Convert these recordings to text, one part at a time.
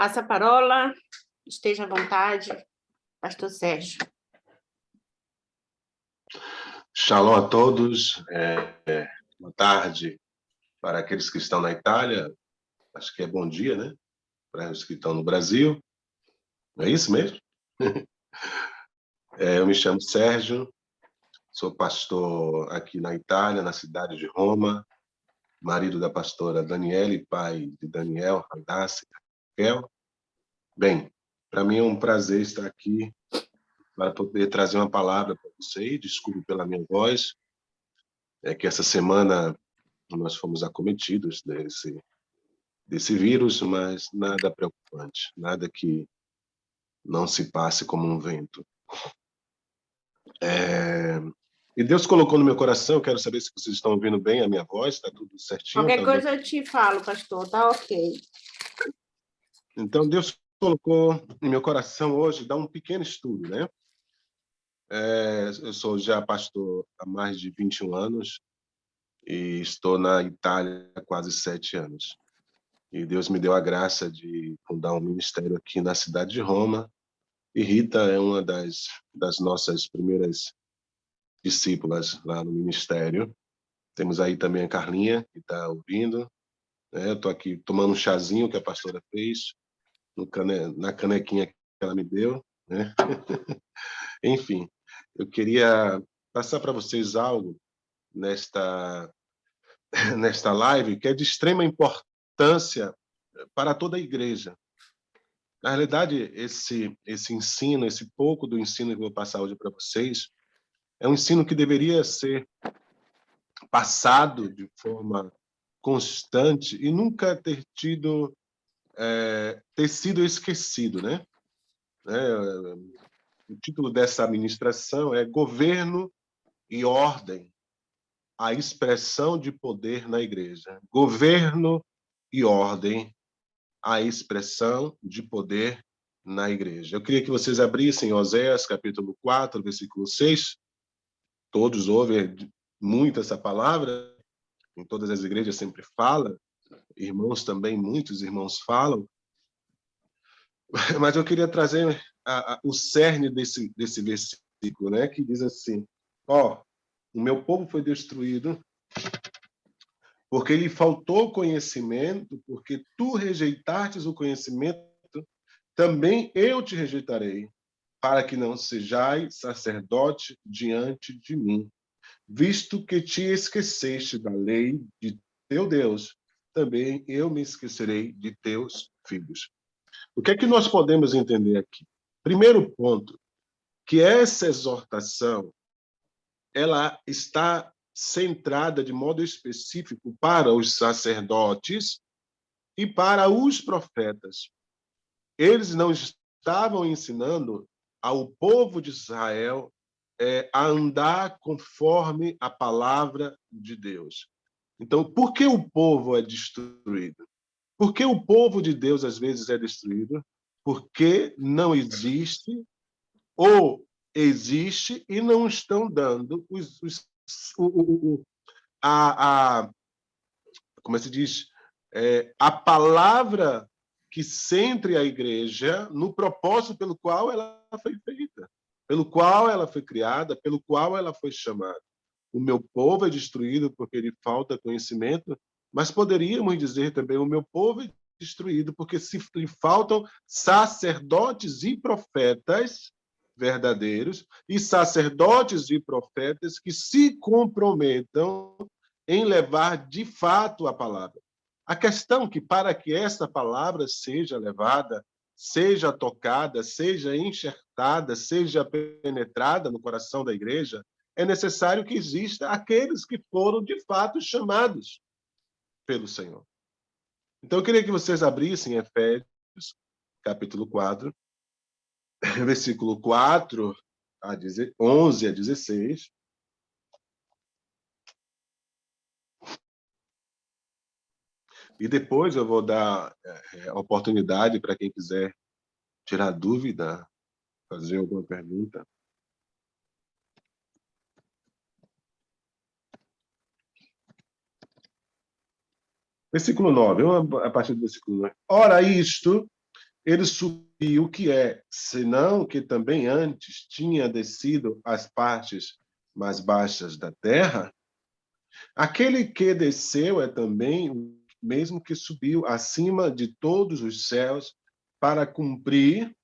Passa a parola, esteja à vontade, pastor Sérgio. Shalom a todos, boa tarde para aqueles que estão na Itália, acho que é bom dia, né? Para os que estão no Brasil, não é isso mesmo? Eu me chamo Sérgio, sou pastor aqui na Itália, na cidade de Roma, marido da pastora Daniele, pai de Daniel, Radassi, Raquel. Bem, para mim é um prazer estar aqui para poder trazer uma palavra para vocês, desculpe pela minha voz, é que essa semana nós fomos acometidos desse vírus, mas nada preocupante, nada que não se passe como um vento. E Deus colocou no meu coração, eu quero saber se vocês estão ouvindo bem a minha voz, está tudo certinho? Qualquer coisa eu te falo, pastor, tá ok. Então, Deus colocou no meu coração hoje dar um pequeno estudo, né? Eu sou já pastor há mais de 21 anos e estou na Itália há quase 7 anos. E Deus me deu a graça de fundar um ministério aqui na cidade de Roma. E Rita é uma das nossas primeiras discípulas lá no ministério. Temos aí também a Carlinha, que está ouvindo. Eu estou aqui tomando um chazinho que a pastora fez, na canequinha que ela me deu, né? Enfim, eu queria passar para vocês algo nesta live que é de extrema importância para toda a igreja. Na realidade, esse ensino, esse pouco do ensino que eu vou passar hoje para vocês, é um ensino que deveria ser passado de forma constante e nunca ter sido esquecido, né? O título dessa ministração é Governo e Ordem, a expressão de poder na igreja. Governo e ordem, a expressão de poder na igreja. Eu queria que vocês abrissem Oséias, capítulo 4, versículo 6. Todos ouvem muito essa palavra, em todas as igrejas sempre fala, irmãos também, muitos irmãos falam, mas eu queria trazer o cerne desse versículo, né, que diz assim: o meu povo foi destruído porque lhe faltou conhecimento, porque tu rejeitastes o conhecimento, também eu te rejeitarei, para que não sejais sacerdote diante de mim. Visto que te esqueceste da lei de teu Deus, também eu me esquecerei de teus filhos. O que é que nós podemos entender aqui? Primeiro ponto, que essa exortação ela está centrada de modo específico para os sacerdotes e para os profetas. Eles não estavam ensinando ao povo de Israel a andar conforme a palavra de Deus. Então, por que o povo é destruído? Por que o povo de Deus às vezes é destruído? Porque não existe ou existe e não estão dando como se diz, a palavra que centre a igreja no propósito pelo qual ela foi feita, pelo qual ela foi criada, pelo qual ela foi chamada. O meu povo é destruído porque lhe falta conhecimento, mas poderíamos dizer também: o meu povo é destruído porque se lhe faltam sacerdotes e profetas verdadeiros e sacerdotes e profetas que se comprometam em levar de fato a palavra. A questão é que para que essa palavra seja levada, seja tocada, seja enxertada, seja penetrada no coração da igreja, é necessário que exista aqueles que foram de fato chamados pelo Senhor. Então eu queria que vocês abrissem Efésios, capítulo 4, versículo 4 a 11 a 16. E depois eu vou dar oportunidade para quem quiser tirar dúvida, fazer alguma pergunta. Versículo 9, a partir do versículo 9. Ora, isto ele subiu, que é, senão que também antes tinha descido às partes mais baixas da terra, aquele que desceu é também o mesmo que subiu acima de todos os céus para cumprir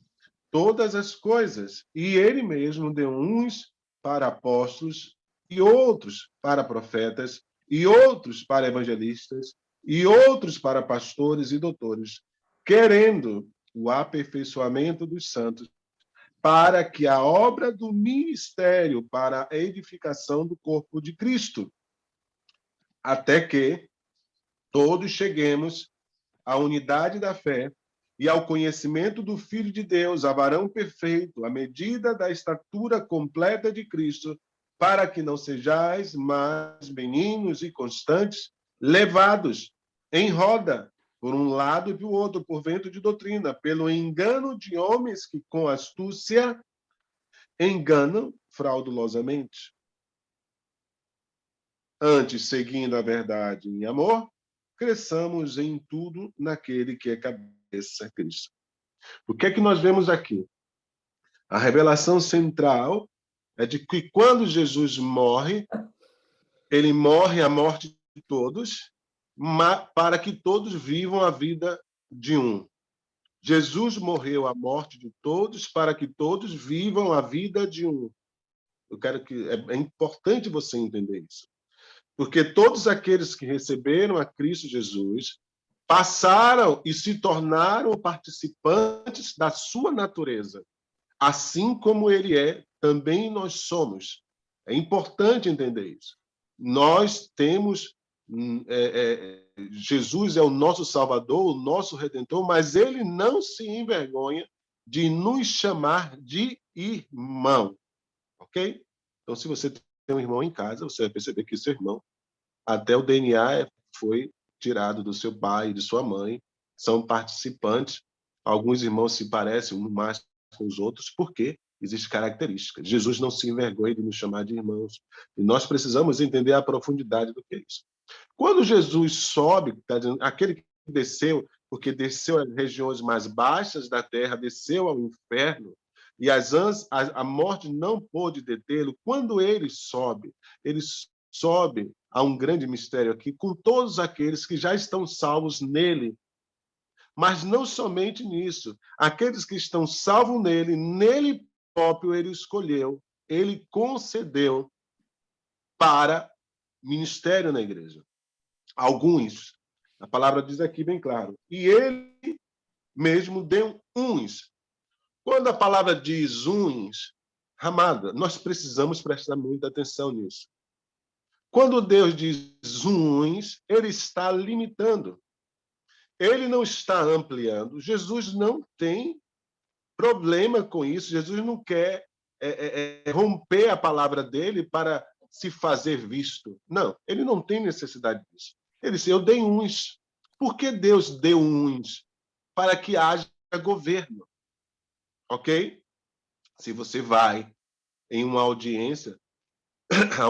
todas as coisas. E ele mesmo deu uns para apóstolos, e outros para profetas, e outros para evangelistas, e outros para pastores e doutores, querendo o aperfeiçoamento dos santos, para que a obra do ministério para a edificação do corpo de Cristo, até que todos cheguemos à unidade da fé e ao conhecimento do Filho de Deus, a varão perfeito, à medida da estatura completa de Cristo, para que não sejais mais meninos e constantes, levados em roda, por um lado e pelo outro, por vento de doutrina, pelo engano de homens que com astúcia enganam fraudulosamente. Antes, seguindo a verdade em amor, cresçamos em tudo naquele que é cabeça, Cristo. O que é que nós vemos aqui? A revelação central é de que quando Jesus morre, ele morre a morte de todos, para que todos vivam a vida de um. Jesus morreu a morte de todos para que todos vivam a vida de um. Eu quero que é importante você entender isso. Porque todos aqueles que receberam a Cristo Jesus passaram e se tornaram participantes da sua natureza. Assim como ele é, também nós somos. É importante entender isso. Nós temos... Jesus é o nosso Salvador, o nosso Redentor, mas ele não se envergonha de nos chamar de irmão. Ok? Então, se você tem um irmão em casa, você vai perceber que seu irmão, até o DNA foi tirado do seu pai e de sua mãe, são participantes. Alguns irmãos se parecem uns mais com os outros, porque existem características. Jesus não se envergonha de nos chamar de irmãos. E nós precisamos entender a profundidade do que é isso. Quando Jesus sobe, tá dizendo, aquele que desceu, porque desceu às regiões mais baixas da terra, desceu ao inferno, e a morte não pôde detê-lo. Quando ele sobe a um grande mistério aqui, com todos aqueles que já estão salvos nele. Mas não somente nisso. Aqueles que estão salvos nele próprio ele escolheu, ele concedeu para ministério na igreja. Alguns, a palavra diz aqui bem claro, e ele mesmo deu uns. Quando a palavra diz uns, amada, nós precisamos prestar muita atenção nisso. Quando Deus diz uns, ele está limitando. Ele não está ampliando. Jesus não tem problema com isso. Jesus não quer romper a palavra dele para se fazer visto. Não, ele não tem necessidade disso. Ele disse, eu dei uns. Por que Deus deu uns? Para que haja governo. Ok? Se você vai em uma audiência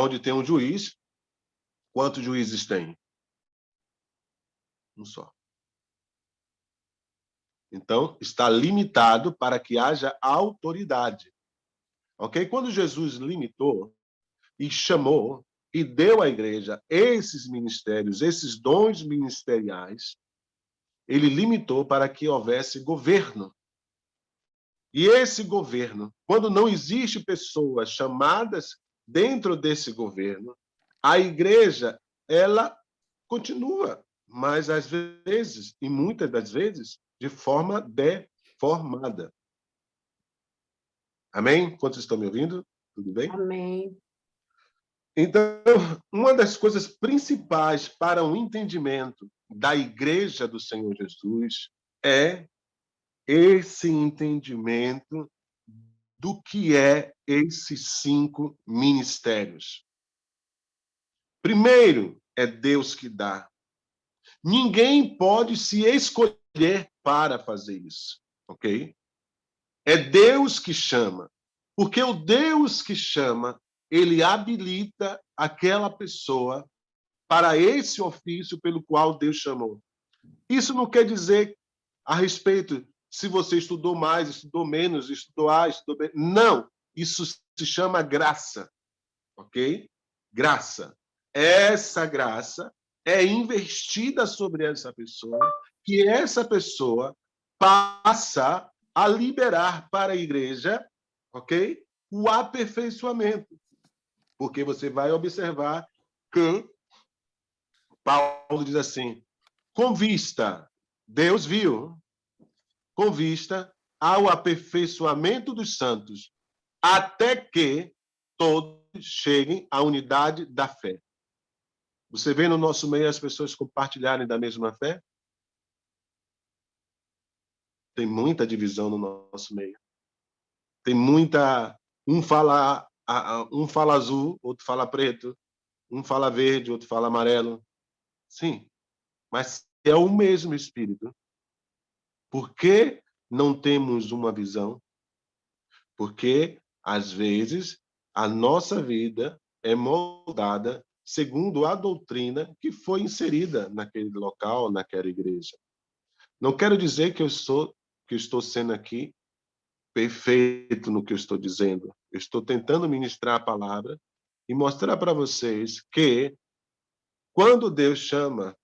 onde tem um juiz, quantos juízes tem? Um só. Então, está limitado para que haja autoridade. Ok? Quando Jesus limitou e chamou e deu à igreja esses ministérios, esses dons ministeriais, ele limitou para que houvesse governo. E esse governo, quando não existe pessoas chamadas dentro desse governo, a igreja, ela continua, mas às vezes, e muitas das vezes, de forma deformada. Amém? Quantos estão me ouvindo? Tudo bem? Amém. Então, uma das coisas principais para o entendimento da igreja do Senhor Jesus é esse entendimento do que é esses 5 ministérios. Primeiro, é Deus que dá. Ninguém pode se escolher para fazer isso, ok? É Deus que chama. Porque o Deus que chama, ele habilita aquela pessoa para esse ofício pelo qual Deus chamou. Isso não quer dizer a respeito se você estudou mais, estudou menos, estudou A, estudou B. Não, isso se chama graça, ok? Graça. Essa graça é investida sobre essa pessoa, que essa pessoa passa a liberar para a igreja, ok? O aperfeiçoamento. Porque você vai observar que Paulo diz assim, com vista, Deus viu, com vista ao aperfeiçoamento dos santos, até que todos cheguem à unidade da fé. Você vê no nosso meio as pessoas compartilharem da mesma fé? Tem muita divisão no nosso meio. Tem muita... um fala azul, outro fala preto. Um fala verde, outro fala amarelo. Sim, mas é o mesmo Espírito. Por que não temos uma visão? Porque, às vezes, a nossa vida é moldada segundo a doutrina que foi inserida naquele local, naquela igreja. Não quero dizer que eu estou sendo aqui perfeito no que eu estou dizendo. Eu estou tentando ministrar a palavra e mostrar para vocês que quando Deus chama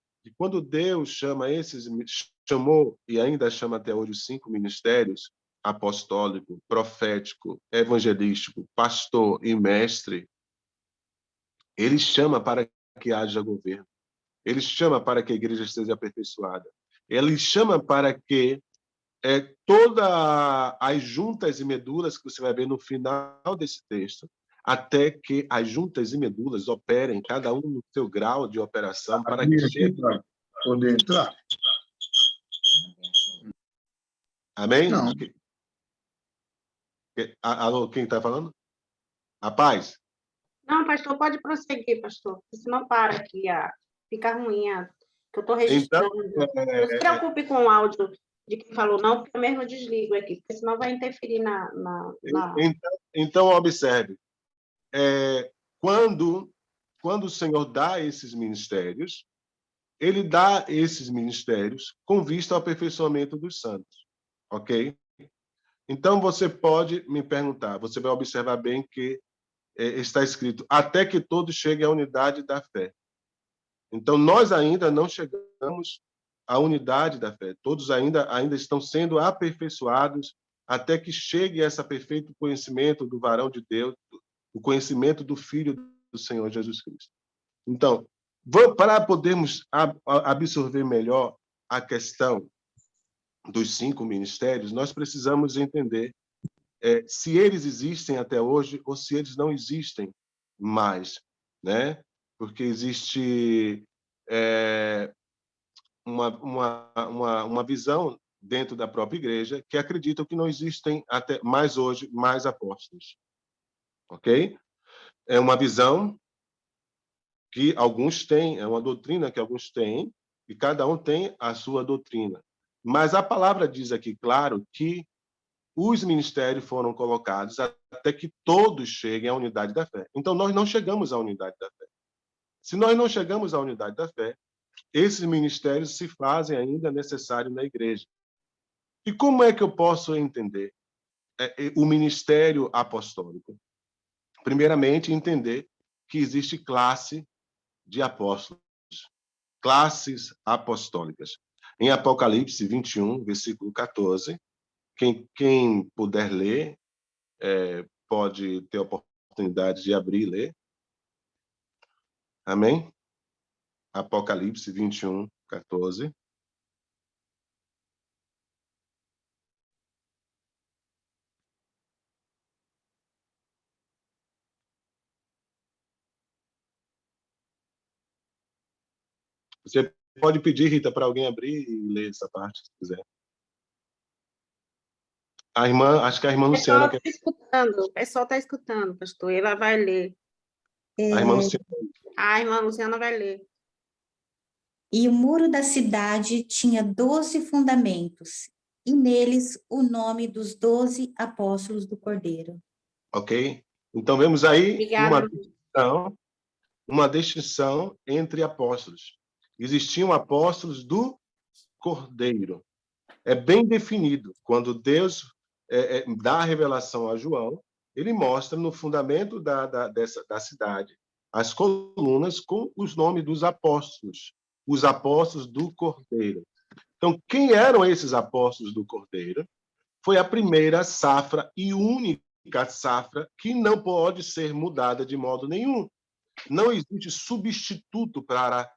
chamou e ainda chama até hoje os 5 ministérios, apostólico, profético, evangelístico, pastor e mestre, ele chama para que haja governo. Ele chama para que a igreja seja aperfeiçoada. Ele chama para que todas as juntas e medulas que você vai ver no final desse texto, até que as juntas e medulas operem, cada um no seu grau de operação, para que chegue... Poder entrar? Amém? Não. Alô, quem está falando? A paz? Não, pastor, pode prosseguir, pastor. Senão para aqui, fica ruim, que eu estou registrando. Então, Não se preocupe com o áudio de quem falou não, porque eu mesmo desligo aqui, porque senão vai interferir na... Então observe. Quando o Senhor dá esses ministérios, ele dá esses ministérios com vista ao aperfeiçoamento dos santos. Ok? Então, você pode me perguntar, você vai observar bem que está escrito, até que todos cheguem à unidade da fé. Então, nós ainda não chegamos à unidade da fé. Todos ainda estão sendo aperfeiçoados até que chegue esse perfeito conhecimento do varão de Deus, o conhecimento do Filho do Senhor Jesus Cristo. Então, para podermos absorver melhor a questão dos 5 ministérios, nós precisamos entender se eles existem até hoje ou se eles não existem mais, né? Porque existe uma visão dentro da própria igreja que acreditam que não existem até mais hoje mais apóstolos, ok? É uma visão que alguns têm, é uma doutrina que alguns têm, e cada um tem a sua doutrina. Mas a palavra diz aqui, claro, que os ministérios foram colocados até que todos cheguem à unidade da fé. Então, nós não chegamos à unidade da fé. Se nós não chegamos à unidade da fé, esses ministérios se fazem ainda necessários na igreja. E como é que eu posso entender o ministério apostólico? Primeiramente, entender que existe classe de apóstolos, classes apostólicas. Em Apocalipse 21, versículo 14, quem puder ler, pode ter a oportunidade de abrir e ler. Amém? Apocalipse 21, 14. Você pode pedir, Rita, para alguém abrir e ler essa parte, se quiser. Acho que a irmã Luciana... O pessoal está escutando, pastor. Ela vai ler. A irmã Luciana. A irmã Luciana vai ler. E o muro da cidade tinha 12 fundamentos, e neles o nome dos 12 apóstolos do Cordeiro. Ok? Então, vemos aí Obrigada. uma distinção entre apóstolos. Existiam apóstolos do Cordeiro. é bem definido. Quando Deus dá a revelação a João, ele mostra no fundamento da cidade as colunas com os nomes dos apóstolos, os apóstolos do Cordeiro. Então, quem eram esses apóstolos do Cordeiro? Foi a primeira safra e única safra que não pode ser mudada de modo nenhum. Não existe substituto para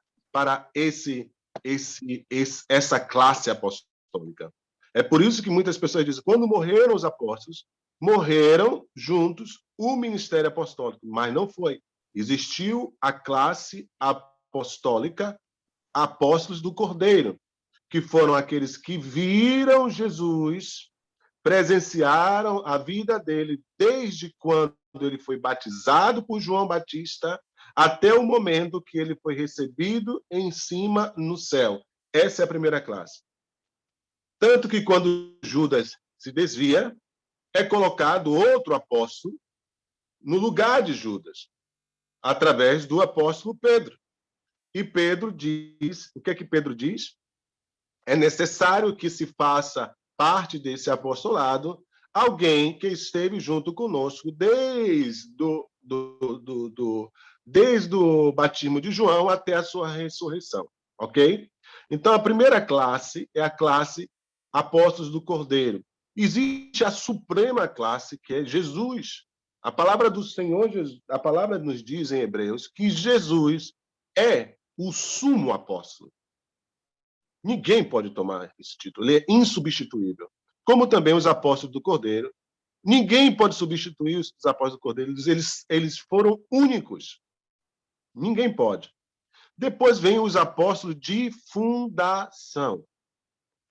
essa classe apostólica. É por isso que muitas pessoas dizem, quando morreram os apóstolos, morreram juntos o ministério apostólico, mas não foi. Existiu a classe apostólica, apóstolos do Cordeiro, que foram aqueles que viram Jesus, presenciaram a vida dele desde quando ele foi batizado por João Batista até o momento que ele foi recebido em cima no céu. Essa é a primeira classe. Tanto que quando Judas se desvia, é colocado outro apóstolo no lugar de Judas, através do apóstolo Pedro. E Pedro diz, o que é que Pedro diz? É necessário que se faça parte desse apostolado alguém que esteve junto conosco desde o batismo de João até a sua ressurreição, ok? Então, a primeira classe é a classe apóstolos do Cordeiro. Existe a suprema classe, que é Jesus. A palavra do Senhor, a palavra nos diz em Hebreus que Jesus é o sumo apóstolo. Ninguém pode tomar esse título, ele é insubstituível. Como também os apóstolos do Cordeiro. Ninguém pode substituir os apóstolos do Cordeiro, eles foram únicos. Ninguém pode. Depois vem os apóstolos de fundação.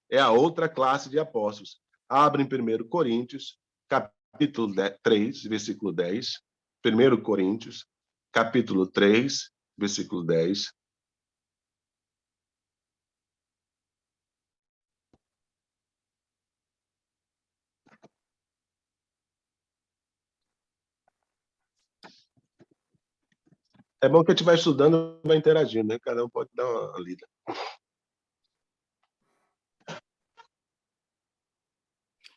É a outra classe de apóstolos. Abre em 1 Coríntios, capítulo 3, versículo 10. 1 Coríntios, capítulo 3, versículo 10. É bom que a gente vai estudando e vai interagindo, né? Cada um pode dar uma lida.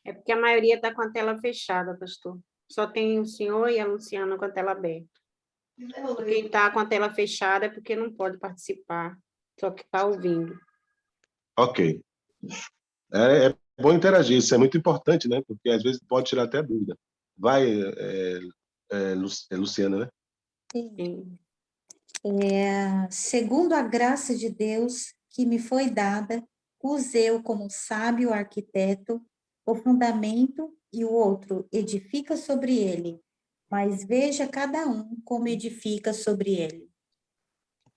É porque a maioria está com a tela fechada, pastor. Só tem o senhor e a Luciana com a tela aberta. Quem está com a tela fechada é porque não pode participar, só que está ouvindo. Ok. É bom interagir, isso é muito importante, né? Porque às vezes pode tirar até dúvida. Vai, Luciana, né? Sim. Segundo a graça de Deus que me foi dada, pus eu como sábio arquiteto o fundamento e o outro edifica sobre ele, mas veja cada um como edifica sobre ele.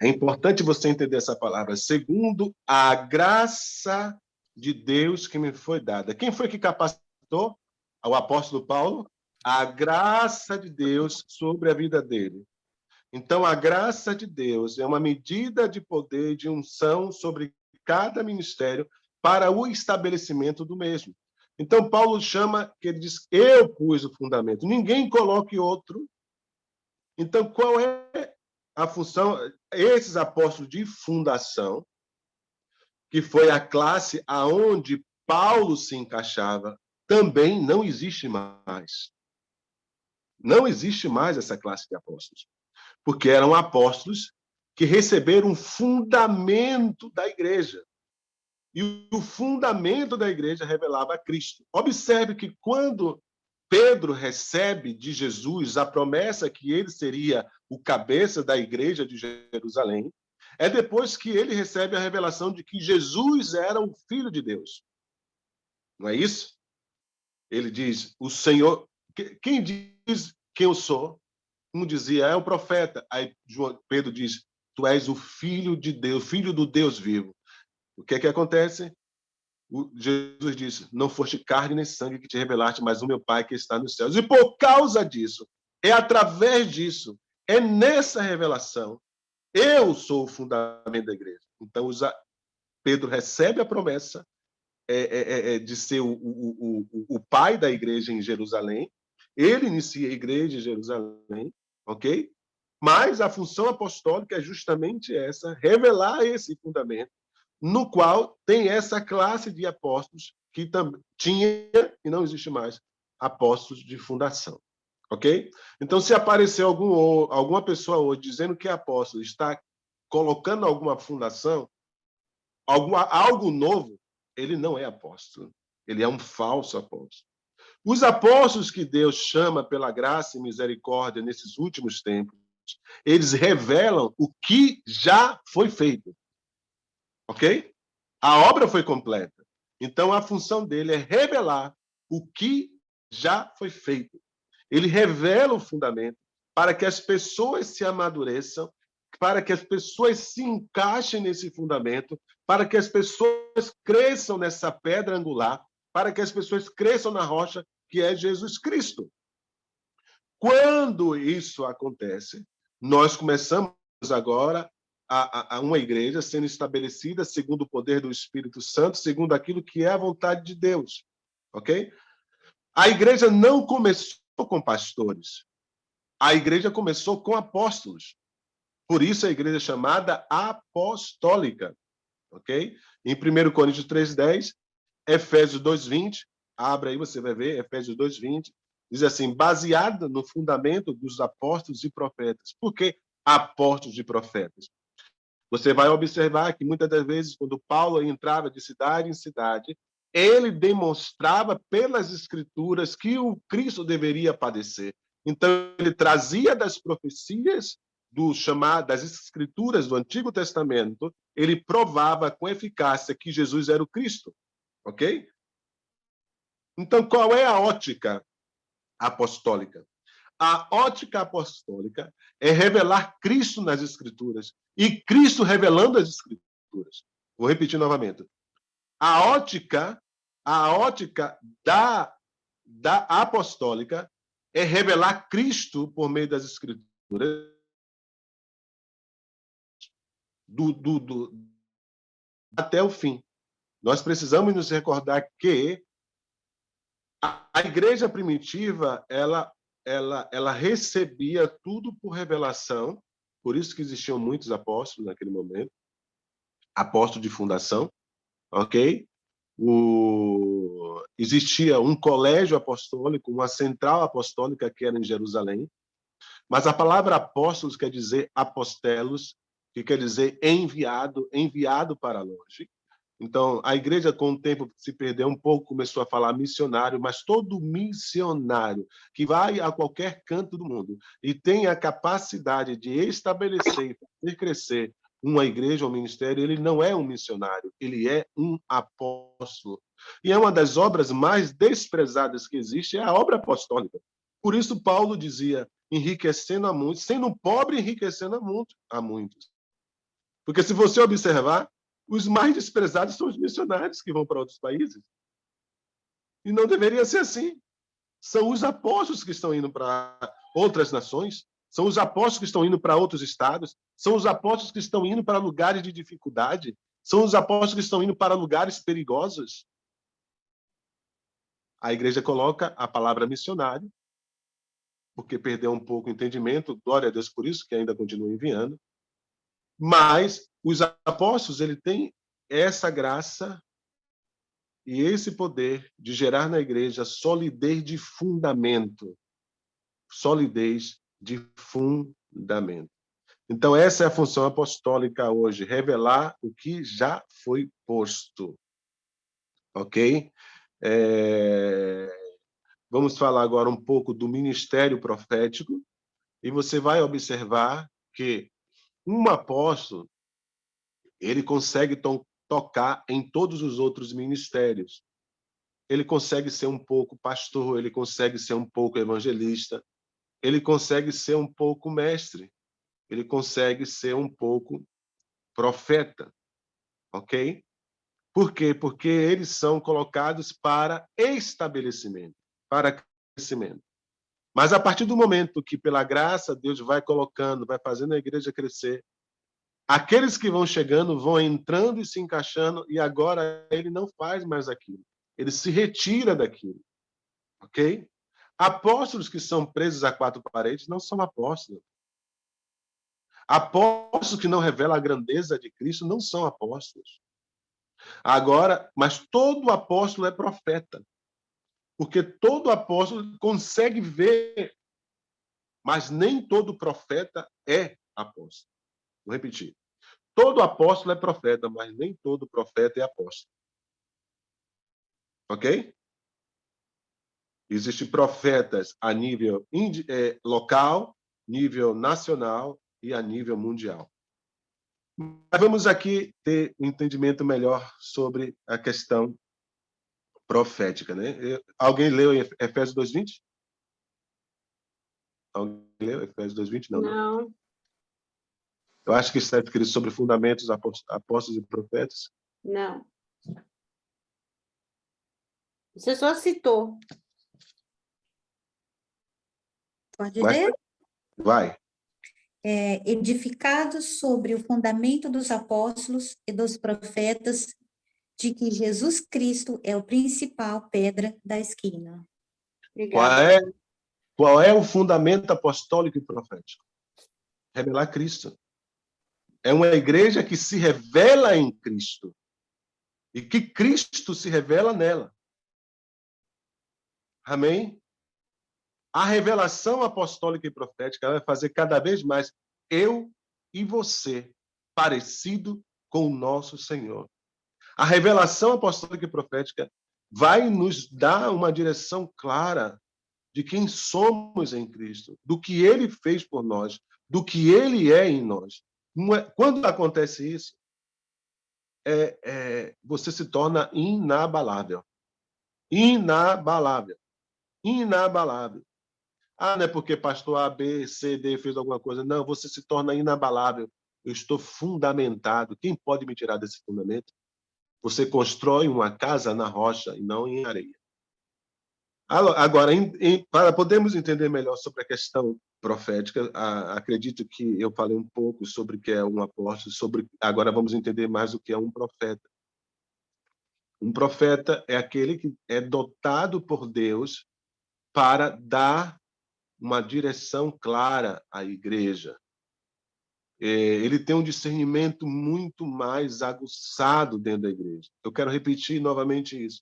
É importante você entender essa palavra. Segundo a graça de Deus que me foi dada. Quem foi que capacitou? O apóstolo Paulo? A graça de Deus sobre a vida dele. Então, a graça de Deus é uma medida de poder, de unção sobre cada ministério para o estabelecimento do mesmo. Então, Paulo chama, que ele diz, eu pus o fundamento, ninguém coloque outro. Então, qual é a função? Esses apóstolos de fundação, que foi a classe aonde Paulo se encaixava, também não existe mais. Não existe mais essa classe de apóstolos. Porque eram apóstolos que receberam um fundamento da igreja. E o fundamento da igreja revelava a Cristo. Observe que quando Pedro recebe de Jesus a promessa que ele seria o cabeça da igreja de Jerusalém, é depois que ele recebe a revelação de que Jesus era o Filho de Deus. Não é isso? Ele diz, o Senhor... Quem diz quem eu sou? Um dizia, é o profeta. Aí Pedro diz, tu és o Filho de Deus, Filho do Deus vivo. O que é que acontece? Jesus disse, não foste carne nem sangue que te revelaste, mas o meu Pai que está nos céus. E por causa disso, é através disso, é nessa revelação, eu sou o fundamento da igreja. Então, Pedro recebe a promessa de ser o pai da igreja em Jerusalém. Ele inicia a igreja em Jerusalém, ok? Mas a função apostólica é justamente essa, revelar esse fundamento, no qual tem essa classe de apóstolos que tinha e não existe mais apóstolos de fundação. Ok? Então, se aparecer alguma pessoa hoje dizendo que é apóstolo, está colocando alguma fundação, algo novo, ele não é apóstolo. Ele é um falso apóstolo. Os apóstolos que Deus chama pela graça e misericórdia nesses últimos tempos, eles revelam o que já foi feito. Ok? A obra foi completa. Então, a função dele é revelar o que já foi feito. Ele revela o fundamento para que as pessoas se amadureçam, para que as pessoas se encaixem nesse fundamento, para que as pessoas cresçam nessa pedra angular, para que as pessoas cresçam na rocha que é Jesus Cristo. Quando isso acontece, nós começamos agora a uma igreja sendo estabelecida segundo o poder do Espírito Santo, segundo aquilo que é a vontade de Deus. Ok? A igreja não começou com pastores. A igreja começou com apóstolos. Por isso a igreja é chamada apostólica. Ok? Em 1 Coríntios 3:10, Efésios 2:20, abre aí, você vai ver, Efésios 2:20, diz assim, baseada no fundamento dos apóstolos e profetas. Por que apóstolos e profetas? Você vai observar que muitas das vezes, quando Paulo entrava de cidade em cidade, ele demonstrava pelas escrituras que o Cristo deveria padecer. Então, ele trazia das profecias das escrituras do Antigo Testamento, ele provava com eficácia que Jesus era o Cristo. Ok? Então, qual é a ótica apostólica? A ótica apostólica é revelar Cristo nas Escrituras e Cristo revelando as Escrituras. Vou repetir novamente. A ótica da apostólica é revelar Cristo por meio das Escrituras até o fim. Nós precisamos nos recordar que a igreja primitiva, ela recebia tudo por revelação, por isso que existiam muitos apóstolos naquele momento, apóstolo de fundação, ok? Existia um colégio apostólico, uma central apostólica que era em Jerusalém, mas a palavra apóstolos quer dizer apostelos, que quer dizer enviado, enviado para longe. Então, a igreja, com o tempo, se perdeu um pouco, começou a falar missionário, mas todo missionário que vai a qualquer canto do mundo e tem a capacidade de estabelecer e fazer crescer uma igreja ou um ministério, ele não é um missionário, ele é um apóstolo. E é uma das obras mais desprezadas que existe, é a obra apostólica. Por isso, Paulo dizia, enriquecendo a muitos, sendo pobre, enriquecendo a muitos. Porque se você observar, os mais desprezados são os missionários que vão para outros países. E não deveria ser assim. São os apóstolos que estão indo para outras nações, são os apóstolos que estão indo para outros estados, são os apóstolos que estão indo para lugares de dificuldade, são os apóstolos que estão indo para lugares perigosos. A igreja coloca a palavra missionário, porque perdeu um pouco o entendimento, glória a Deus por isso, que ainda continua enviando. Mas os apóstolos, ele tem essa graça e esse poder de gerar na igreja solidez de fundamento. Solidez de fundamento. Então, essa é a função apostólica hoje, revelar o que já foi posto. Ok? Vamos falar agora um pouco do ministério profético, e você vai observar que um apóstolo, ele consegue tocar em todos os outros ministérios. Ele consegue ser um pouco pastor, ele consegue ser um pouco evangelista, ele consegue ser um pouco mestre, ele consegue ser um pouco profeta, ok? Por quê? Porque eles são colocados para estabelecimento, para crescimento. Mas a partir do momento que, pela graça, Deus vai colocando, vai fazendo a igreja crescer, aqueles que vão chegando vão entrando e se encaixando, e agora ele não faz mais aquilo. Ele se retira daquilo. Ok? Apóstolos que são presos a quatro paredes não são apóstolos. Apóstolos que não revelam a grandeza de Cristo não são apóstolos. Agora, mas todo apóstolo é profeta, porque todo apóstolo consegue ver, mas nem todo profeta é apóstolo. Vou repetir. Todo apóstolo é profeta, mas nem todo profeta é apóstolo. Ok? Existem profetas a nível local, nível nacional e a nível mundial. Mas vamos aqui ter um entendimento melhor sobre a questão profética, né? Alguém leu Efésios 2:20? Alguém leu Efésios 2:20? Não, né? Não, Eu acho que está escrito sobre fundamentos, apóstolos e profetas. não. Você só citou. Pode Mas ler? vai. Edificados sobre o fundamento dos apóstolos e dos profetas, de que Jesus Cristo é o principal pedra da esquina. Obrigada. Qual é o fundamento apostólico e profético? Revelar Cristo. É uma igreja que se revela em Cristo e que Cristo se revela nela. Amém? A revelação apostólica e profética vai fazer cada vez mais eu e você parecido com o nosso Senhor. A revelação apostólica e profética vai nos dar uma direção clara de quem somos em Cristo, do que Ele fez por nós, do que Ele é em nós. Quando acontece isso, você se torna inabalável. Inabalável. Inabalável. Ah, não é porque pastor A, B, C, D fez alguma coisa. Não, você se torna inabalável. Eu estou fundamentado. Quem pode me tirar desse fundamento? Você constrói uma casa na rocha e não em areia. Agora, para podermos entender melhor sobre a questão profética, acredito que eu falei um pouco sobre o que é um apóstolo, agora vamos entender mais o que é um profeta. Um profeta é aquele que é dotado por Deus para dar uma direção clara à igreja. Ele tem um discernimento muito mais aguçado dentro da igreja. Eu quero repetir novamente isso.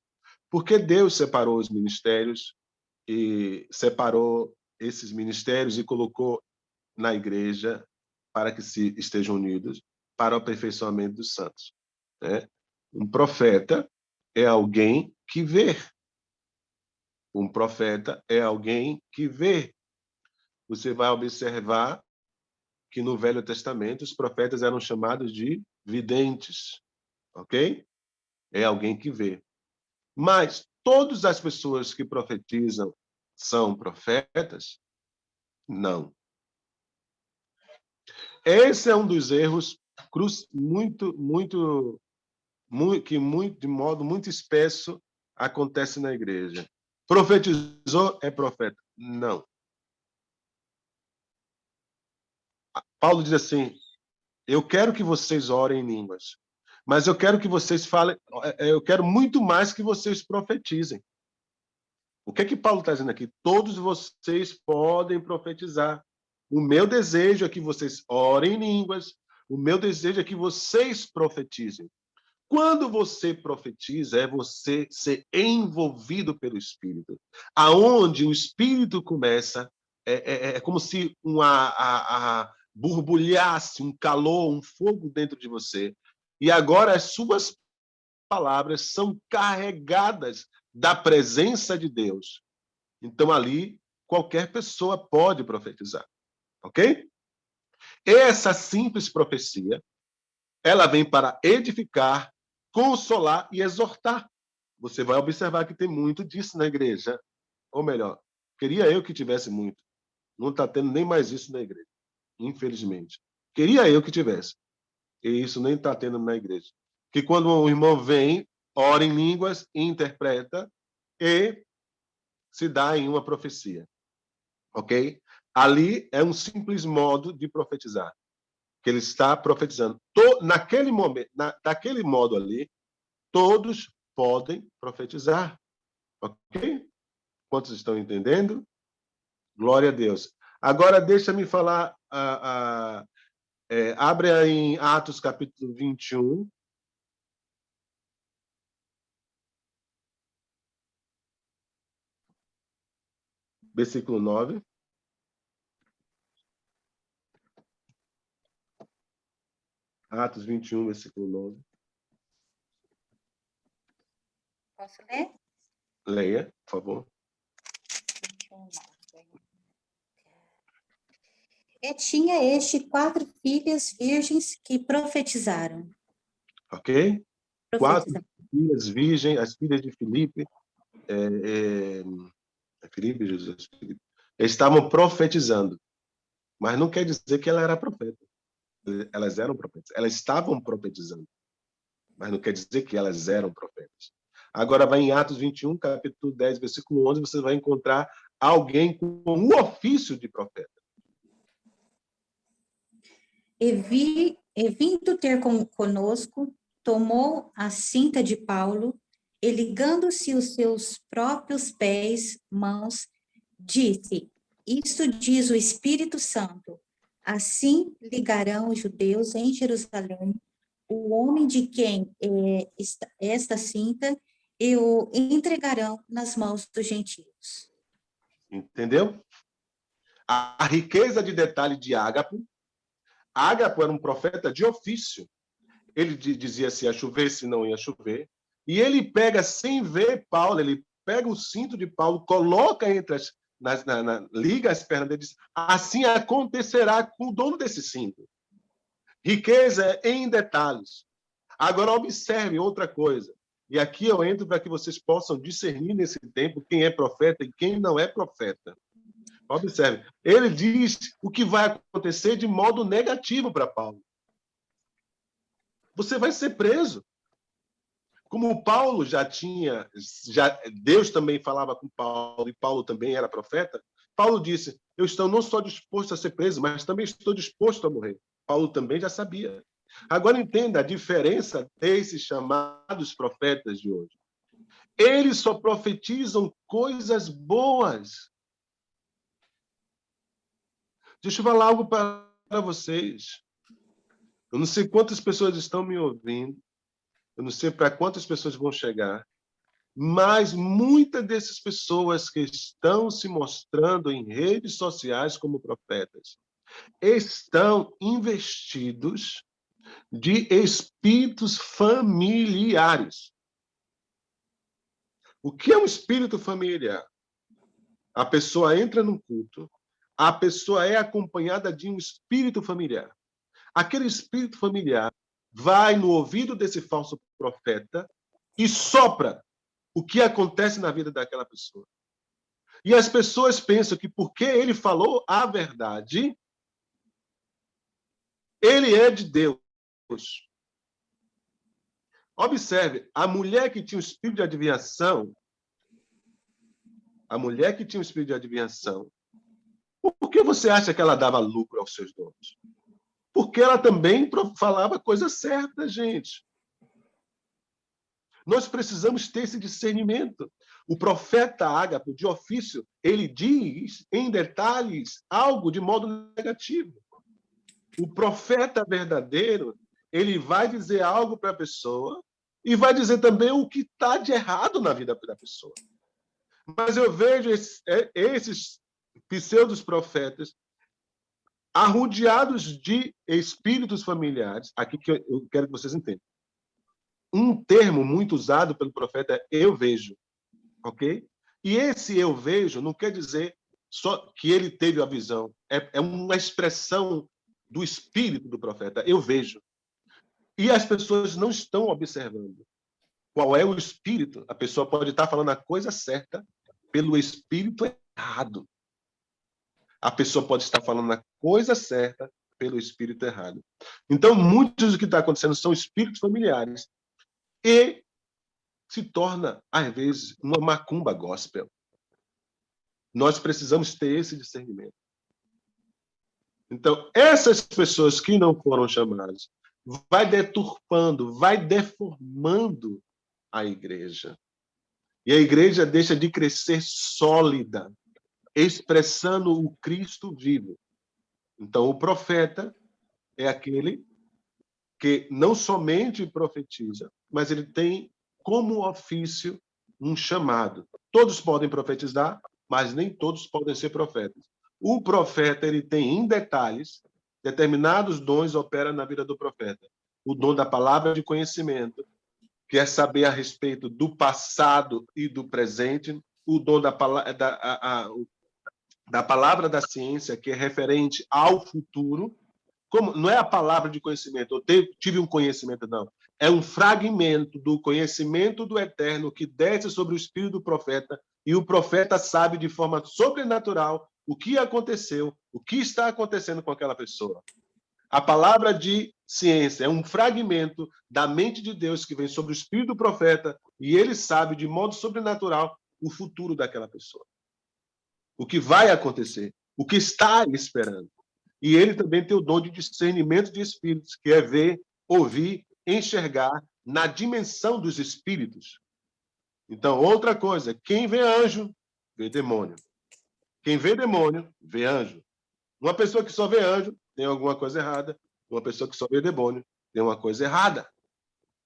Porque Deus separou os ministérios e separou esses ministérios e colocou na igreja para que se estejam unidos para o aperfeiçoamento dos santos, né? Um profeta é alguém que vê. Um profeta é alguém que vê. Você vai observar que no Velho Testamento os profetas eram chamados de videntes, ok? É alguém que vê. Mas todas as pessoas que profetizam são profetas? Não. Esse é um dos erros de modo muito espesso acontece na igreja. Profetizou é profeta? Não. Paulo diz assim: eu quero que vocês orem em línguas, mas eu quero que vocês falem, eu quero muito mais que vocês profetizem. O que é que Paulo está dizendo aqui? Todos vocês podem profetizar. O meu desejo é que vocês orem em línguas, o meu desejo é que vocês profetizem. Quando você profetiza, é você ser envolvido pelo Espírito. Aonde o Espírito começa, é como se borbulhasse um calor, um fogo dentro de você. E agora as suas palavras são carregadas da presença de Deus. Então, ali, qualquer pessoa pode profetizar. Ok? Essa simples profecia, ela vem para edificar, consolar e exortar. Você vai observar que tem muito disso na igreja. Ou melhor, queria eu que tivesse muito. Não está tendo nem mais isso na igreja, infelizmente. Queria eu que tivesse. E isso nem está tendo na igreja. Que quando um irmão vem, ora em línguas, interpreta e se dá em uma profecia. Ok? Ali é um simples modo de profetizar. Que ele está profetizando. Naquele momento, naquele modo ali, todos podem profetizar. Ok? Quantos estão entendendo? Glória a Deus. Agora, deixa-me falar. Abre aí em Atos capítulo 21. versículo 9. Atos 21, versículo 9. Posso ler? Leia, por favor. 21, 9. E tinha este 4 filhas virgens que profetizaram. Ok? 4 Profetizaram. filhas virgens, as filhas de Filipe, Filipe, Jesus, Filipe, eles estavam profetizando, mas não quer dizer que ela era profeta. Elas eram profetas. Elas estavam profetizando, mas não quer dizer que elas eram profetas. Agora vai em Atos 21, capítulo 10, versículo 11, você vai encontrar alguém com o ofício de profeta. E vindo ter conosco, tomou a cinta de Paulo e, ligando-se os seus próprios pés, mãos, disse: Isto diz o Espírito Santo: assim ligarão os judeus em Jerusalém o homem de quem é esta cinta e o entregarão nas mãos dos gentios. Entendeu? A riqueza de detalhe de Ágapo. Ágapo era um profeta de ofício. Ele dizia se ia chover, se não ia chover. E ele pega, sem ver Paulo, ele pega o cinto de Paulo, coloca entre as... liga as pernas dele e diz: assim acontecerá com o dono desse cinto. Riqueza em detalhes. Agora, observe outra coisa. E aqui eu entro para que vocês possam discernir nesse tempo quem é profeta e quem não é profeta. Observe. Ele diz o que vai acontecer de modo negativo para Paulo. Você vai ser preso. Como Paulo Deus também falava com Paulo, e Paulo também era profeta, Paulo disse: eu estou não só disposto a ser preso, mas também estou disposto a morrer. Paulo também já sabia. Agora entenda a diferença desses chamados profetas de hoje. Eles só profetizam coisas boas. Deixa eu falar algo para vocês. Eu não sei quantas pessoas estão me ouvindo, eu não sei para quantas pessoas vão chegar, mas muitas dessas pessoas que estão se mostrando em redes sociais como profetas estão investidos de espíritos familiares. O que é um espírito familiar? A pessoa entra num culto, a pessoa é acompanhada de um espírito familiar. Aquele espírito familiar vai no ouvido desse falso profeta e sopra o que acontece na vida daquela pessoa. E as pessoas pensam que porque ele falou a verdade, ele é de Deus. Observe, a mulher que tinha o espírito de adivinhação, por que você acha que ela dava lucro aos seus donos? Porque ela também falava coisa certa, gente. Nós precisamos ter esse discernimento. O profeta Ágapo, de ofício, ele diz em detalhes algo de modo negativo. O profeta verdadeiro, ele vai dizer algo para a pessoa e vai dizer também o que está de errado na vida da pessoa. Mas eu vejo esses pseudos profetas arrodeados de espíritos familiares. Aqui que eu quero que vocês entendam. Um termo muito usado pelo profeta é eu vejo, ok? E esse eu vejo não quer dizer só que ele teve a visão, é uma expressão do espírito do profeta, eu vejo. E as pessoas não estão observando qual é o espírito. A pessoa pode estar falando a coisa certa pelo espírito errado. A pessoa pode estar falando a coisa certa pelo espírito errado. Então, muitos do que está acontecendo são espíritos familiares e se torna, às vezes, uma macumba gospel. Nós precisamos ter esse discernimento. Então, essas pessoas que não foram chamadas, vai deturpando, vai deformando a igreja. E a igreja deixa de crescer sólida, expressando o Cristo vivo. Então, o profeta é aquele que não somente profetiza, mas ele tem como ofício um chamado. Todos podem profetizar? mas nem todos podem ser profetas. O profeta, ele tem, em detalhes, determinados dons opera na vida do profeta. O dom da palavra de conhecimento, que é saber a respeito do passado e do presente. O dom da palavra da ciência, que é referente ao futuro. Como, não é a palavra de conhecimento, eu tive um conhecimento, não. É um fragmento do conhecimento do Eterno que desce sobre o espírito do profeta, e o profeta sabe de forma sobrenatural o que aconteceu, o que está acontecendo com aquela pessoa. A palavra de ciência é um fragmento da mente de Deus que vem sobre o espírito do profeta, e ele sabe de modo sobrenatural o futuro daquela pessoa. O que vai acontecer, o que está esperando. E ele também tem o dom de discernimento de espíritos, que é ver, ouvir, enxergar na dimensão dos espíritos. Então, outra coisa, quem vê anjo, vê demônio. Quem vê demônio, vê anjo. Uma pessoa que só vê anjo, tem alguma coisa errada. Uma pessoa que só vê demônio, tem uma coisa errada.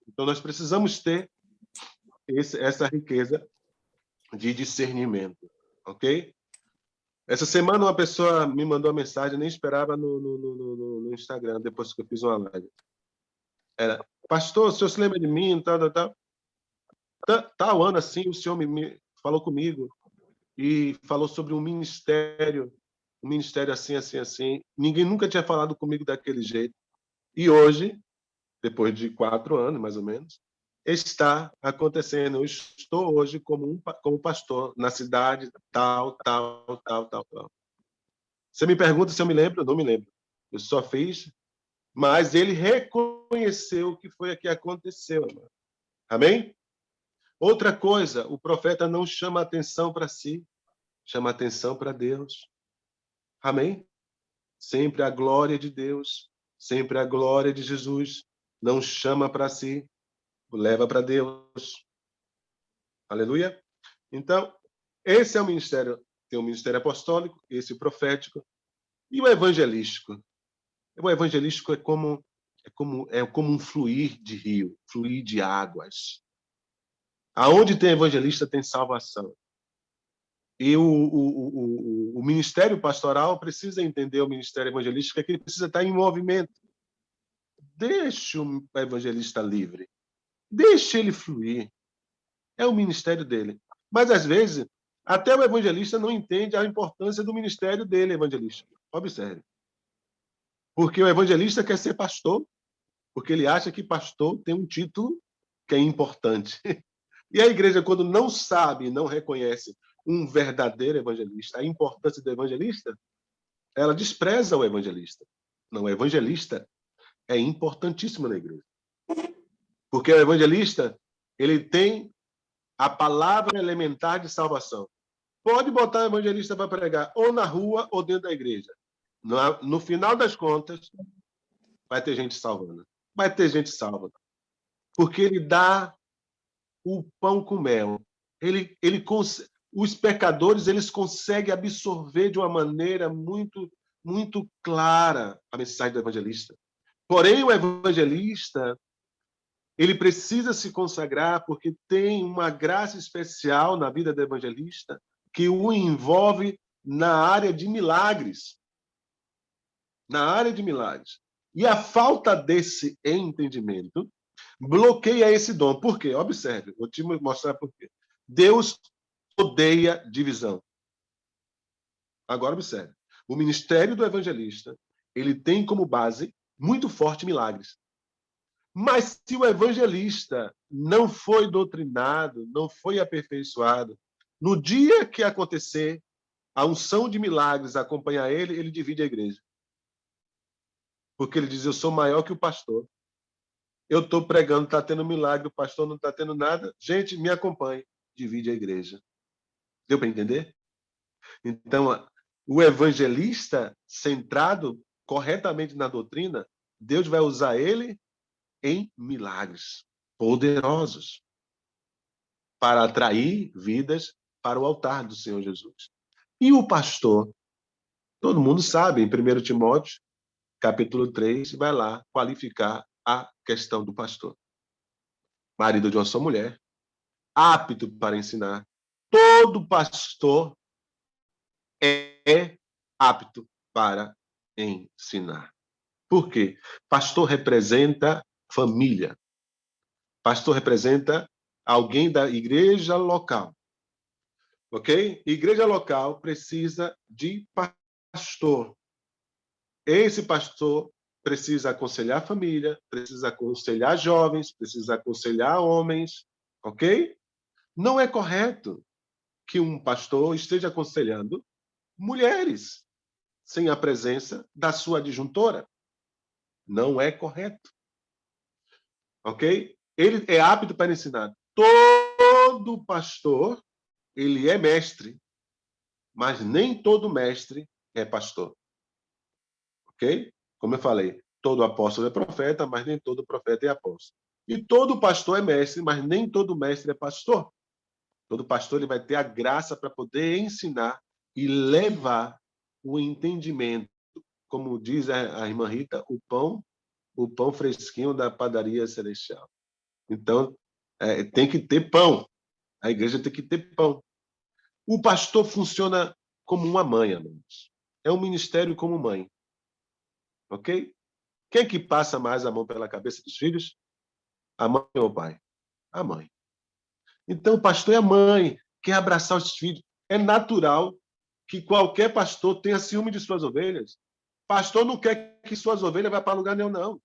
Então, nós precisamos ter essa riqueza de discernimento, ok? Essa semana uma pessoa me mandou uma mensagem, nem esperava no Instagram, depois que eu fiz uma live. Era, pastor, o senhor se lembra de mim, tal ano assim, o senhor me falou comigo e falou sobre um ministério assim, assim, assim. Ninguém nunca tinha falado comigo daquele jeito. E hoje, depois de 4 anos, mais ou menos, está acontecendo. Eu estou hoje como pastor na cidade tal. Você me pergunta se eu me lembro? Eu não me lembro. Eu só fiz, mas ele reconheceu o que foi que aconteceu. Irmão. Amém? Outra coisa, o profeta não chama atenção para si, chama atenção para Deus. Amém? Sempre a glória de Deus, sempre a glória de Jesus. Não chama para si, leva para Deus. Aleluia? Então, esse é o ministério. Tem o ministério apostólico, esse profético, e o evangelístico. O evangelístico é como um fluir de rio, fluir de águas. Aonde tem evangelista, tem salvação. E o ministério pastoral precisa entender o ministério evangelístico, é que ele precisa estar em movimento. Deixe o evangelista livre. Deixe ele fluir. É o ministério dele. Mas, às vezes, até o evangelista não entende a importância do ministério dele, evangelista. Observe. Porque o evangelista quer ser pastor, porque ele acha que pastor tem um título que é importante. E a igreja, quando não sabe, não reconhece um verdadeiro evangelista, a importância do evangelista, ela despreza o evangelista. Não, o evangelista é importantíssimo na igreja. Porque o evangelista, ele tem a palavra elementar de salvação. Pode botar o evangelista para pregar ou na rua ou dentro da igreja. No final das contas, vai ter gente salvando. Vai ter gente salva. Porque ele dá o pão com mel. Os pecadores, eles conseguem absorver de uma maneira muito, muito clara a mensagem do evangelista. Porém, o evangelista, ele precisa se consagrar porque tem uma graça especial na vida do evangelista que o envolve na área de milagres. Na área de milagres. E a falta desse entendimento bloqueia esse dom. Por quê? Observe, vou te mostrar por quê. Deus odeia divisão. Agora observe. O ministério do evangelista, ele tem como base muito forte milagres. Mas se o evangelista não foi doutrinado, não foi aperfeiçoado, no dia que acontecer a unção de milagres acompanhar ele, ele divide a igreja. Porque ele diz, eu sou maior que o pastor. Eu estou pregando, está tendo milagre, o pastor não está tendo nada. Gente, me acompanhe. Divide a igreja. Deu para entender? Então, o evangelista centrado corretamente na doutrina, Deus vai usar ele em milagres poderosos para atrair vidas para o altar do Senhor Jesus. E o pastor, todo mundo sabe, em 1 Timóteo, capítulo 3, vai lá qualificar a questão do pastor. Marido de uma só mulher, apto para ensinar. Todo pastor é apto para ensinar. Por quê? Pastor representa família. Pastor representa alguém da igreja local. Ok? Igreja local precisa de pastor. Esse pastor precisa aconselhar a família, precisa aconselhar jovens, precisa aconselhar homens. Ok? Não é correto que um pastor esteja aconselhando mulheres sem a presença da sua adjuntora. Não é correto. Ok? Ele é apto para ensinar. Todo pastor, ele é mestre, mas nem todo mestre é pastor. Ok? Como eu falei, todo apóstolo é profeta, mas nem todo profeta é apóstolo. E todo pastor é mestre, mas nem todo mestre é pastor. Todo pastor ele vai ter a graça para poder ensinar e levar o entendimento, como diz a irmã Rita, o pão fresquinho da padaria celestial. Então, tem que ter pão. A igreja tem que ter pão. O pastor funciona como uma mãe, amigos. É um ministério como mãe. Ok? Quem é que passa mais a mão pela cabeça dos filhos? A mãe ou o pai? A mãe. Então, o pastor é a mãe, quer abraçar os filhos. É natural que qualquer pastor tenha ciúme de suas ovelhas. Pastor não quer que suas ovelhas vá para lugar nenhum, não.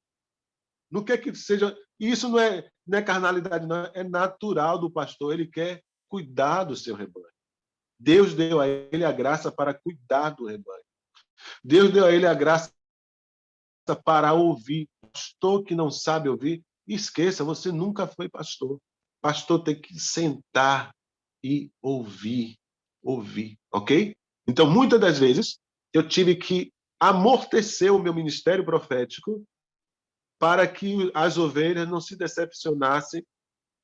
Não quer que seja... Isso não é carnalidade, não. É natural do pastor. Ele quer cuidar do seu rebanho. Deus deu a ele a graça para cuidar do rebanho. Deus deu a ele a graça para ouvir. Pastor que não sabe ouvir, esqueça, você nunca foi pastor. Pastor tem que sentar e ouvir, ok? Então, muitas das vezes, eu tive que amortecer o meu ministério profético para que as ovelhas não se decepcionassem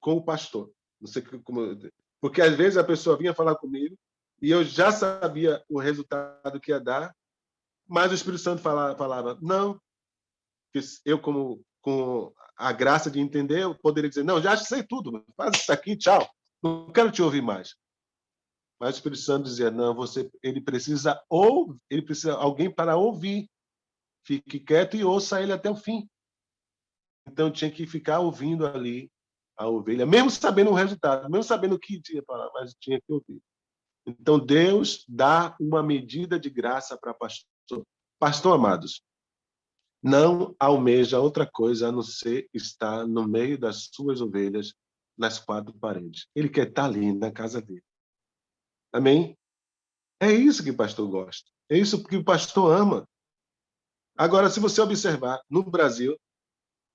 com o pastor. Não sei como... Porque, às vezes, a pessoa vinha falar comigo e eu já sabia o resultado que ia dar, mas o Espírito Santo falava não, eu, com a graça de entender, eu poderia dizer, não, já sei tudo, faz isso aqui, tchau, não quero te ouvir mais. Mas o Espírito Santo dizia, não, ele precisa alguém para ouvir. Fique quieto e ouça ele até o fim. Então, tinha que ficar ouvindo ali a ovelha, mesmo sabendo o resultado, mesmo sabendo o que ia falar, mas tinha que ouvir. Então, Deus dá uma medida de graça para pastor. Pastor, amados, não almeja outra coisa a não ser estar no meio das suas ovelhas, nas quatro paredes. Ele quer estar ali na casa dele. Amém? É isso que o pastor gosta. É isso que o pastor ama. Agora, se você observar, no Brasil,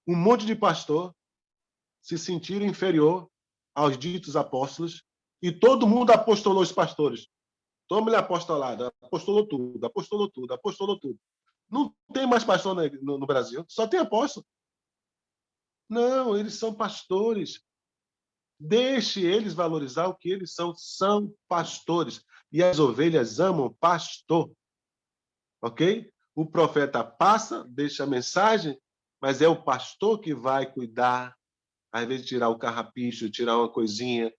um monte de pastor se sentiram inferior aos ditos apóstolos e todo mundo apostolou os pastores. Toma-lhe apostolado, apostolou tudo, apostolou tudo, apostolou tudo. Não tem mais pastor no Brasil, só tem apóstolo. Não, eles são pastores. Deixe eles valorizar o que eles são. São pastores. E as ovelhas amam pastor. Ok? O profeta passa, deixa a mensagem, mas é o pastor que vai cuidar, às vezes tirar o carrapicho, tirar uma coisinha,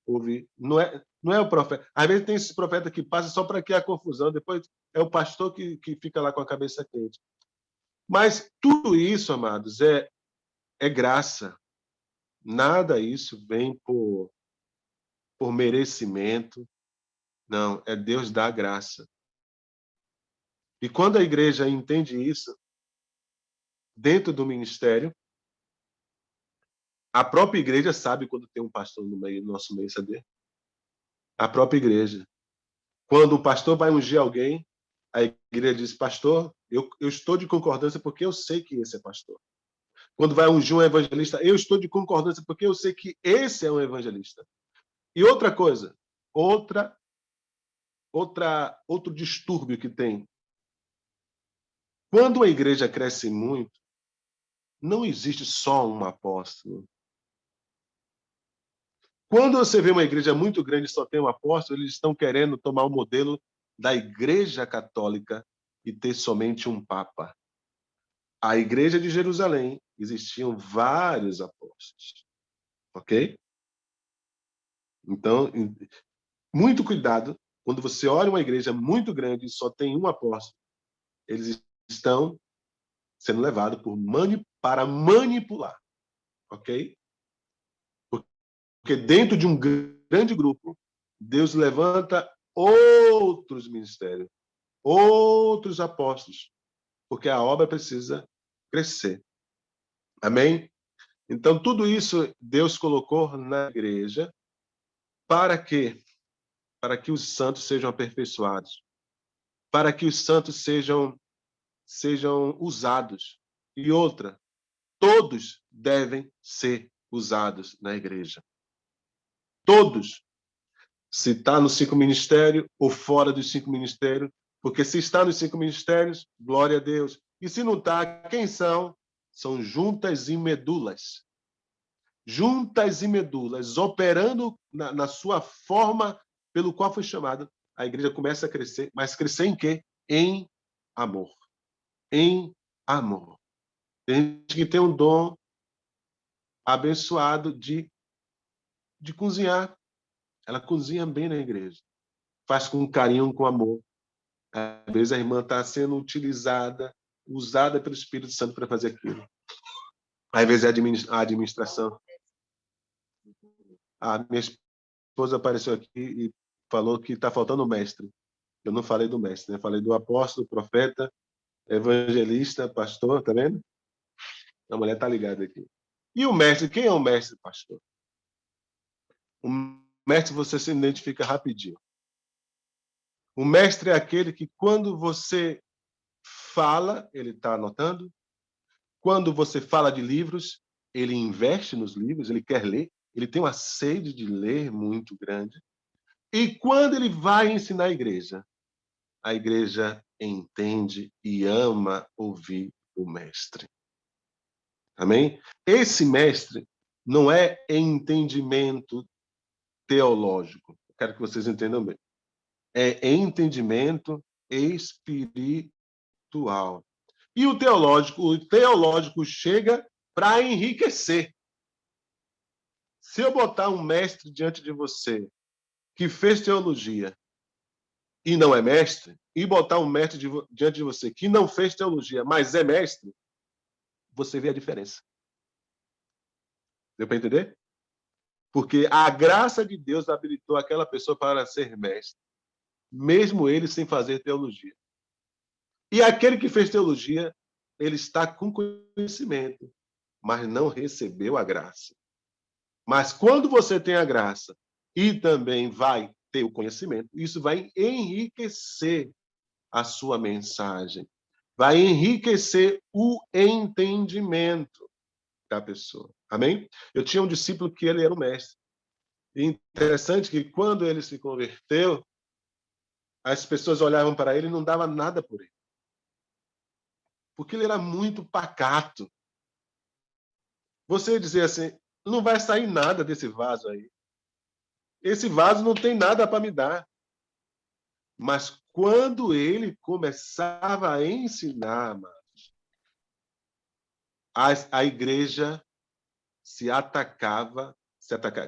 ouvir. Não é o profeta. Às vezes tem esse profeta que passa só para criar confusão, depois é o pastor que fica lá com a cabeça quente. Mas tudo isso, amados, é graça. Nada isso vem por merecimento. Não, é Deus dá graça. E quando a igreja entende isso, dentro do ministério, a própria igreja sabe quando tem um pastor no nosso meio, sabe? A própria igreja. Quando o pastor vai ungir alguém, a igreja diz, pastor, eu estou de concordância porque eu sei que esse é pastor. Quando vai ungir um evangelista, eu estou de concordância porque eu sei que esse é um evangelista. E outra coisa, outro distúrbio que tem. Quando a igreja cresce muito, não existe só um apóstolo. Quando você vê uma igreja muito grande e só tem um apóstolo, eles estão querendo tomar o modelo da igreja católica e ter somente um papa. A igreja de Jerusalém existiam vários apóstolos. Ok? Então, muito cuidado Quando você olha uma igreja muito grande e só tem um apóstolo, eles estão sendo levados para manipular, ok? Porque dentro de um grande grupo, Deus levanta outros ministérios, outros apóstolos, porque a obra precisa crescer. Amém? Então, tudo isso Deus colocou na igreja para quê? Para que os santos sejam aperfeiçoados, para que os santos sejam usados. E outra, todos devem ser usados na igreja. Todos. Se está nos 5 ministérios ou fora dos 5 ministérios, porque se está nos 5 ministérios, glória a Deus. E se não está, quem são? São juntas e medulas. Juntas e medulas, operando na sua forma pelo qual foi chamada. A igreja começa a crescer, mas crescer em quê? Em amor. Em amor. Tem gente que tem um dom abençoado de cozinhar. Ela cozinha bem na igreja. Faz com carinho, com amor. Às vezes a irmã está sendo usada pelo Espírito Santo para fazer aquilo. Às vezes é a administração. A minha esposa apareceu aqui e falou que está faltando o mestre. Eu não falei do mestre, né? Falei do apóstolo, profeta, evangelista, pastor, tá vendo? A mulher está ligada aqui. E o mestre? Quem é o mestre, pastor? O mestre você se identifica rapidinho. O mestre é aquele que, quando você fala, ele está anotando. Quando você fala de livros, ele investe nos livros, ele quer ler, ele tem uma sede de ler muito grande. E quando ele vai ensinar a igreja entende e ama ouvir o mestre. Amém? Esse mestre não é entendimento teológico. Quero que vocês entendam bem. É entendimento espiritual. E o teológico chega para enriquecer. Se eu botar um mestre diante de você que fez teologia e não é mestre, e botar um mestre diante de você que não fez teologia, mas é mestre, você vê a diferença. Deu para entender? Porque a graça de Deus habilitou aquela pessoa para ser mestre, mesmo ele sem fazer teologia. E aquele que fez teologia, ele está com conhecimento, mas não recebeu a graça. Mas quando você tem a graça e também vai ter o conhecimento, isso vai enriquecer a sua mensagem, vai enriquecer o entendimento da pessoa. Amém? Eu tinha um discípulo que ele era o mestre. E interessante que quando ele se converteu, as pessoas olhavam para ele e não davam nada por ele. Porque ele era muito pacato. Você dizia assim, não vai sair nada desse vaso aí. Esse vaso não tem nada para me dar. Mas quando ele começava a ensinar, a igreja se atacava,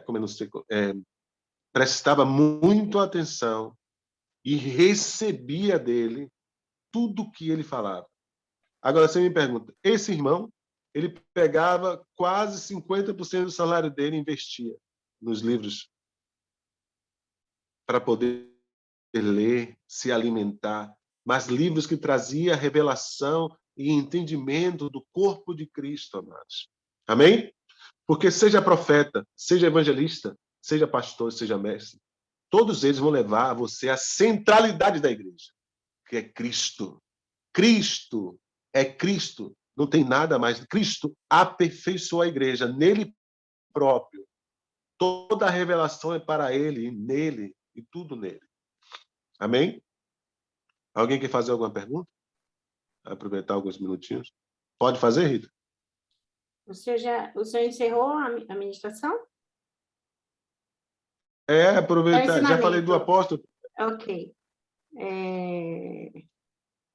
como eu não sei, prestava muito atenção e recebia dele tudo que ele falava. Agora, você me pergunta, esse irmão, ele pegava quase 50% do salário dele e investia nos livros para poder ler, se alimentar, mas livros que traziam revelação e entendimento do corpo de Cristo, amados. Amém? Porque seja profeta, seja evangelista, seja pastor, seja mestre, todos eles vão levar você à centralidade da igreja, que é Cristo. Cristo é Cristo. Não tem nada mais. Cristo aperfeiçoou a igreja nele próprio. Toda a revelação é para ele, e nele, e tudo nele. Amém? Alguém quer fazer alguma pergunta? Aproveitar alguns minutinhos. Pode fazer, Rita? O senhor encerrou a ministração? Aproveitar. Já falei do apóstolo. Ok.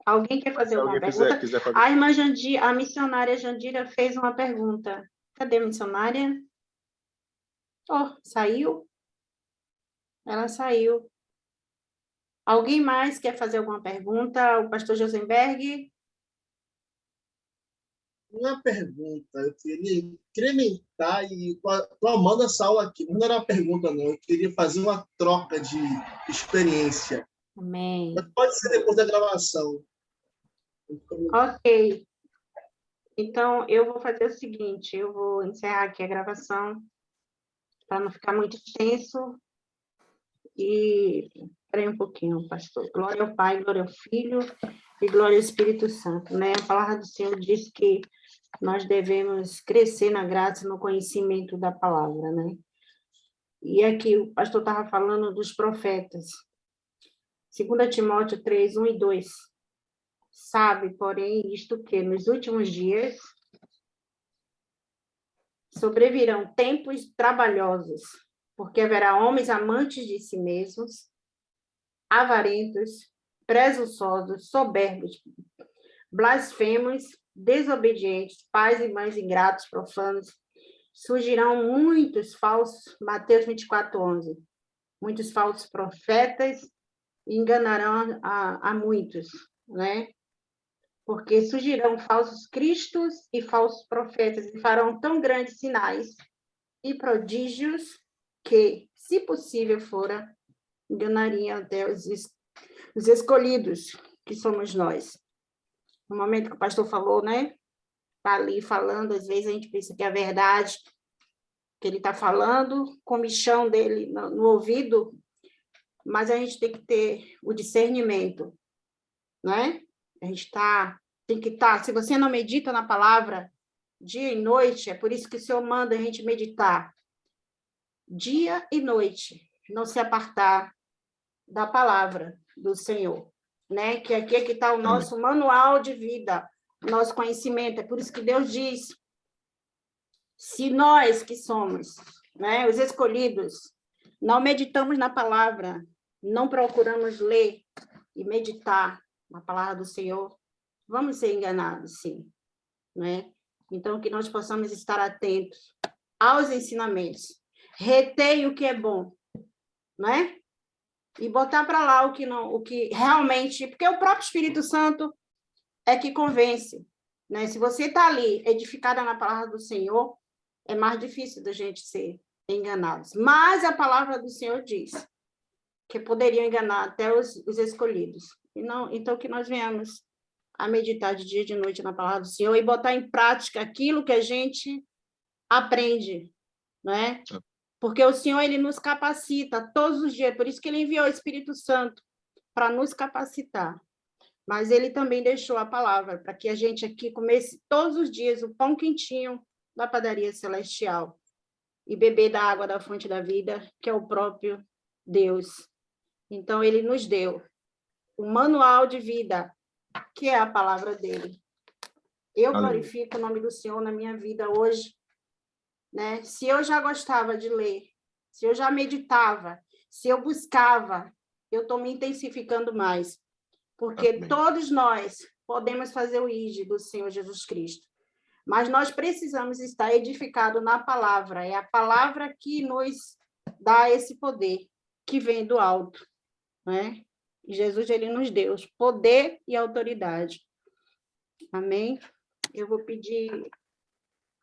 Alguém quer fazer alguma pergunta? Quiser fazer. A irmã Jandira, a missionária Jandira fez uma pergunta. Cadê a missionária? Oh, saiu? Ela saiu. Alguém mais quer fazer alguma pergunta? O pastor Josenberg? Uma pergunta, eu queria incrementar e estou amando essa aula aqui. Não era uma pergunta, não. Eu queria fazer uma troca de experiência. Amém. Mas pode ser depois da gravação. Ok. Então, eu vou fazer o seguinte, eu vou encerrar aqui a gravação, para não ficar muito extenso. E, espera um pouquinho, pastor. Glória ao Pai, glória ao Filho e glória ao Espírito Santo, né? A palavra do Senhor diz que nós devemos crescer na graça e no conhecimento da palavra, né? E aqui o pastor estava falando dos profetas. 2 Timóteo 3, 1 e 2. Sabe, porém, isto que nos últimos dias sobrevirão tempos trabalhosos, porque haverá homens amantes de si mesmos, avarentos, presunçosos, soberbos, blasfemos, desobedientes, pais e mães ingratos, profanos. Surgirão muitos falsos, Mateus 24, 11, muitos falsos profetas enganarão a muitos, né? Porque surgirão falsos cristos e falsos profetas e farão tão grandes sinais e prodígios que, se possível fora, enganariam até os escolhidos, que somos nós. No momento que o pastor falou, né? Está ali falando, às vezes a gente pensa que é verdade, que ele está falando, com o michão dele no ouvido, mas a gente tem que ter o discernimento, né? A gente tem que estar, se você não medita na palavra dia e noite, é por isso que o Senhor manda a gente meditar dia e noite, não se apartar da palavra do Senhor, né? Que aqui é que está o nosso manual de vida, nosso conhecimento. É por isso que Deus diz, se nós que somos, né, os escolhidos, não meditamos na palavra, não procuramos ler e meditar na palavra do Senhor, vamos ser enganados, sim, né? Então, que nós possamos estar atentos aos ensinamentos, reter o que é bom, né? E botar para lá o que não, o que realmente, porque o próprio Espírito Santo é que convence, né? Se você está ali edificada na palavra do Senhor, é mais difícil da gente ser enganados. Mas a palavra do Senhor diz que poderiam enganar até os escolhidos. E não, então que nós venhamos a meditar de dia e de noite na palavra do Senhor e botar em prática aquilo que a gente aprende, né? Porque o Senhor, ele nos capacita todos os dias, por isso que ele enviou o Espírito Santo para nos capacitar. Mas ele também deixou a palavra para que a gente aqui comece todos os dias o pão quentinho da padaria celestial e beber da água da fonte da vida, que é o próprio Deus. Então, ele nos deu o manual de vida, que é a palavra dele. Eu glorifico o nome do Senhor na minha vida hoje, né? Se eu já gostava de ler, se eu já meditava, se eu buscava, eu estou me intensificando mais, porque Amém. Todos nós podemos fazer o ID do Senhor Jesus Cristo, mas nós precisamos estar edificados na palavra, é a palavra que nos dá esse poder, que vem do alto, né? E Jesus, ele nos deu poder e autoridade. Amém? Eu vou pedir